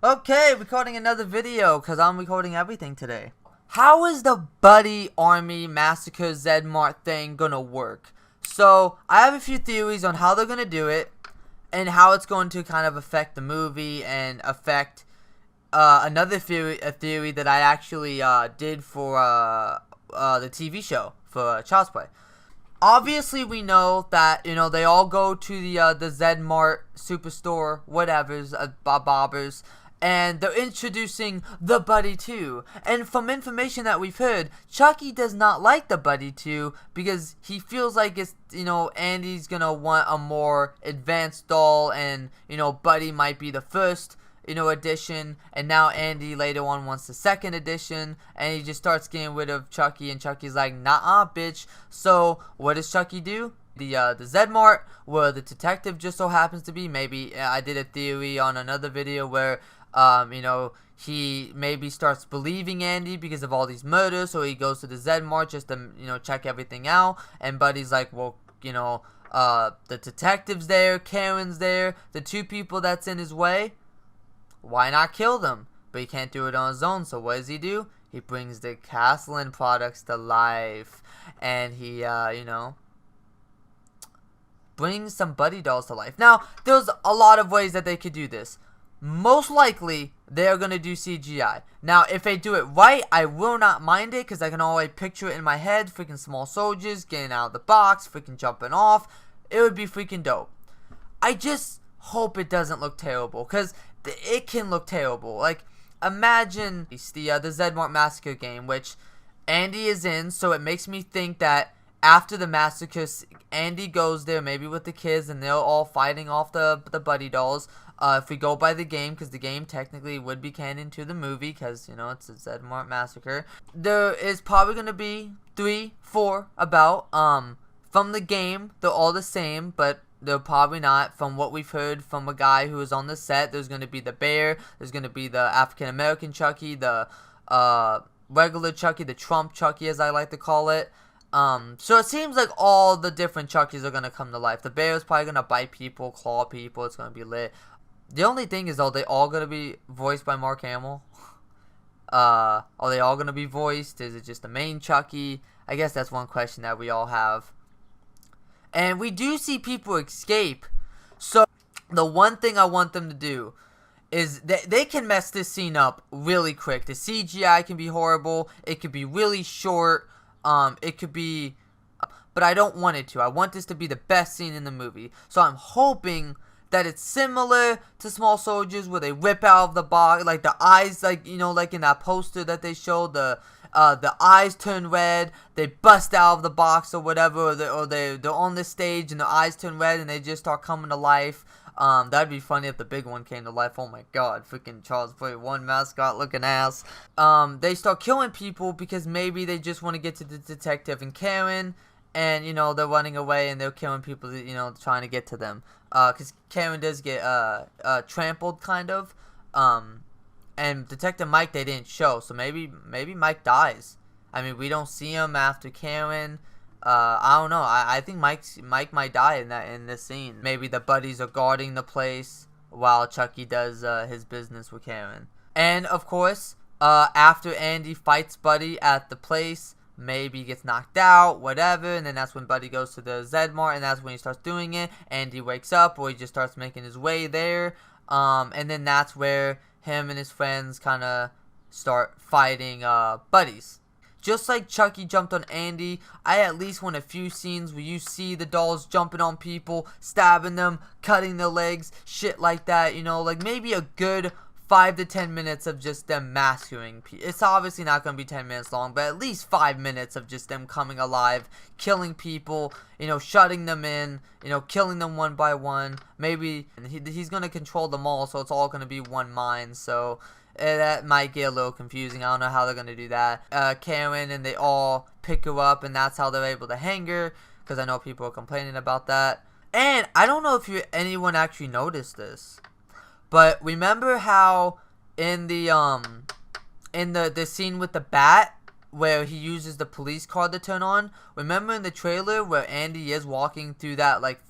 Okay, recording another video because I'm recording everything today. How is the Buddy Army Massacre Zed Mart thing gonna work? So, I have a few theories on how they're gonna do it and how it's going to kind of affect the movie and affect another theory that I actually did for the TV show for Child's Play. Obviously, we know that, they all go to the Zed Mart Superstore, whatever's, Bobbers, and they're introducing the Buddy 2. And from information that we've heard, Chucky does not like the Buddy 2 because he feels like it's, Andy's gonna want a more advanced doll, and, Buddy might be the first, edition, and now Andy later on wants the second edition, and he just starts getting rid of Chucky, and Chucky's like, nah, bitch. So what does Chucky do? The Zed Mart, where the detective just so happens to be, maybe I did a theory on another video where he maybe starts believing Andy because of all these murders, so he goes to the Zed Mart just to, check everything out, and Buddy's like, well, the detective's there, Karen's there, the two people that's in his way, why not kill them? But he can't do it on his own, so what does he do? He brings the Castlin products to life, and he, brings some Buddy dolls to life. Now, there's a lot of ways that they could do this. Most likely, they're going to do CGI. Now, if they do it right, I will not mind it, because I can always picture it in my head, freaking small soldiers getting out of the box, freaking jumping off. It would be freaking dope. I just hope it doesn't look terrible, because it can look terrible. Like, imagine the Zed Mart Massacre game, which Andy is in, so it makes me think that after the massacre, Andy goes there, maybe with the kids, and they're all fighting off the Buddy dolls. If we go by the game, because the game technically would be canon to the movie, because, it's a Zed Mart Massacre. There is probably going to be 3, 4 about, from the game, they're all the same, but they're probably not. From what we've heard from a guy who was on the set, there's going to be the bear, there's going to be the African-American Chucky, the regular Chucky, the Trump Chucky as I like to call it. So it seems like all the different Chuckies are going to come to life. The bear is probably going to bite people, claw people, it's going to be lit. The only thing is, though, they all going to be voiced by Mark Hamill. Are they all going to be voiced? Is it just the main Chucky? I guess that's one question that we all have. And we do see people escape. So the one thing I want them to do is they can mess this scene up really quick. The CGI can be horrible. It could be really short. It could be... But I don't want it to. I want this to be the best scene in the movie. So I'm hoping that it's similar to Small Soldiers, where they rip out of the box, like the eyes, like, like in that poster that they showed, the eyes turn red, they bust out of the box or whatever, or they're on the stage and the eyes turn red and they just start coming to life. That'd be funny if the big one came to life. Oh my god, freaking Child's Play 1 mascot looking ass. They start killing people because maybe they just want to get to the detective and Karen, and, they're running away and they're killing people, trying to get to them. Because Karen does get, trampled, kind of. And Detective Mike, they didn't show, so maybe Mike dies. I mean, we don't see him after Karen. I don't know. I think Mike might die in this scene. Maybe the buddies are guarding the place while Chucky does his business with Karen. And of course, after Andy fights Buddy at the place, maybe he gets knocked out, whatever, and then that's when Buddy goes to the Zed Mart, and that's when he starts doing it. Andy wakes up, or he just starts making his way there, and then that's where him and his friends kind of start fighting buddies. Just like Chucky jumped on Andy, I at least want a few scenes where you see the dolls jumping on people, stabbing them, cutting their legs, shit like that, like maybe a good 5 to 10 minutes of just them massacring people. It's obviously not going to be 10 minutes long, but at least 5 minutes of just them coming alive, killing people, shutting them in, killing them one by one. Maybe he's going to control them all, so it's all going to be one mind, so that might get a little confusing. I don't know how they're going to do that. Karen, and they all pick her up, and that's how they're able to hang her, because I know people are complaining about that. And I don't know if anyone actually noticed this, but remember how in the scene with the bat, where he uses the police car to turn on? Remember in the trailer where Andy is walking through that, like,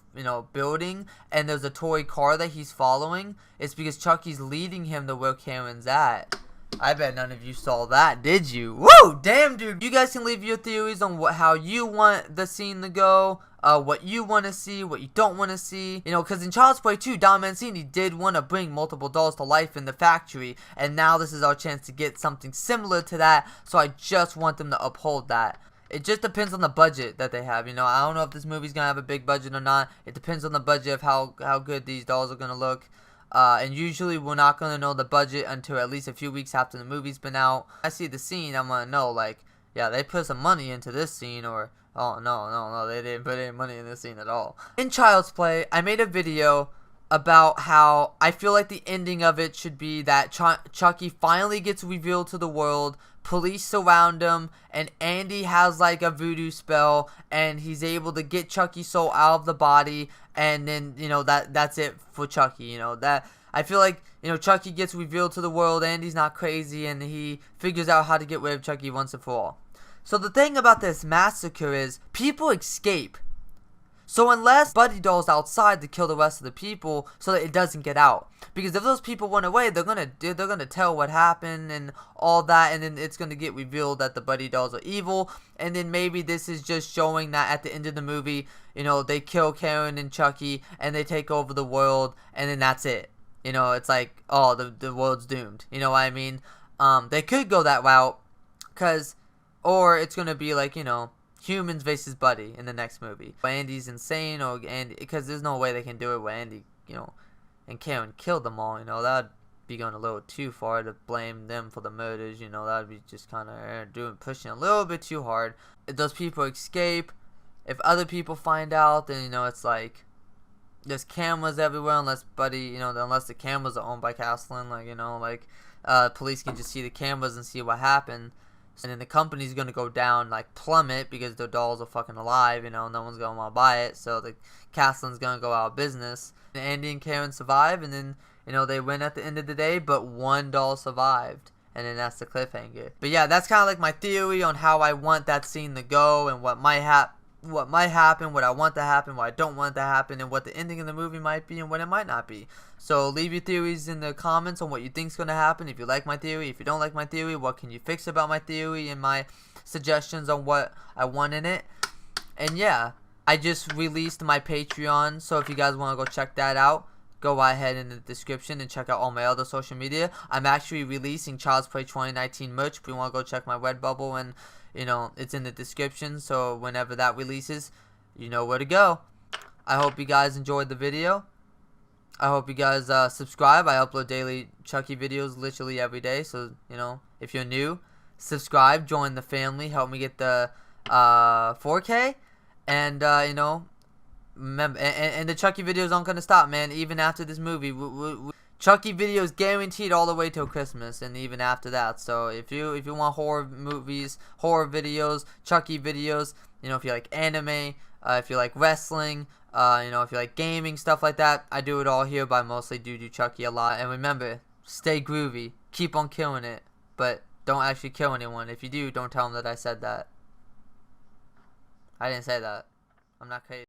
building, and there's a toy car that he's following, it's because Chucky's leading him to where Karen's at. I bet none of you saw that, did you? Woo! Damn, dude. You guys can leave your theories on how you want the scene to go, what you want to see, what you don't want to see. Because in Child's Play 2, Don Mancini did want to bring multiple dolls to life in the factory, and now this is our chance to get something similar to that, so I just want them to uphold that. It just depends on the budget that they have. I don't know if this movie's going to have a big budget or not. It depends on the budget of how good these dolls are going to look. And usually we're not going to know the budget until at least a few weeks after the movie's been out. I see the scene, I'm going to know, like, yeah, they put some money into this scene, or, oh, no, they didn't put any money in this scene at all. In Child's Play, I made a video about how I feel like the ending of it should be that Chucky finally gets revealed to the world, police surround him, and Andy has like a voodoo spell, and he's able to get Chucky's soul out of the body, and then, that's it for Chucky. That I feel like, Chucky gets revealed to the world, Andy's not crazy, and he figures out how to get rid of Chucky once and for all. So the thing about this massacre is, people escape. So unless Buddy Doll's outside to kill the rest of the people so that it doesn't get out. Because if those people went away, they're gonna tell what happened and all that, and then it's gonna get revealed that the Buddy Dolls are evil, and then maybe this is just showing that at the end of the movie, they kill Karen and Chucky and they take over the world, and then that's it. It's like, oh, the world's doomed. You know what I mean? They could go that route, or it's gonna be like, humans versus Buddy in the next movie. Andy's insane, because there's no way they can do it where Andy, and Karen killed them all. That'd be going a little too far to blame them for the murders. That'd be just kind of pushing a little bit too hard. If those people escape, if other people find out, then it's like there's cameras everywhere, unless Buddy, unless the cameras are owned by Castellan, police can just see the cameras and see what happened. And then the company's gonna go down, like plummet, because their dolls are fucking alive, no one's gonna wanna buy it, so the Castellan's gonna go out of business. And Andy and Karen survive, and then, they win at the end of the day, but one doll survived. And then that's the cliffhanger. But yeah, that's kind of like my theory on how I want that scene to go, and what might happen, what I want to happen, what I don't want to happen, and what the ending of the movie might be and what it might not be. So leave your theories in the comments on what you think's going to happen. If you like my theory, if you don't like my theory, what can you fix about my theory, and my suggestions on what I want in it. And yeah, I just released my Patreon, so if you guys want to go check that out, go right ahead in the description and check out all my other social media. I'm actually releasing Child's Play 2019 merch. If you want to go check my Redbubble, and it's in the description, so whenever that releases, you know where to go. I hope you guys enjoyed the video. I hope you guys subscribe. I upload daily Chucky videos literally every day, so if you're new, subscribe, join the family, help me get the 4K, and remember, and the Chucky videos aren't gonna stop, man. Even after this movie, Chucky videos guaranteed all the way till Christmas, and even after that. So if you want horror movies, horror videos, Chucky videos, if you like anime, if you like wrestling, if you like gaming, stuff like that, I do it all here, but I mostly do Chucky a lot. And remember, stay groovy, keep on killing it, but don't actually kill anyone. If you do, don't tell them that I said that. I didn't say that. I'm not crazy.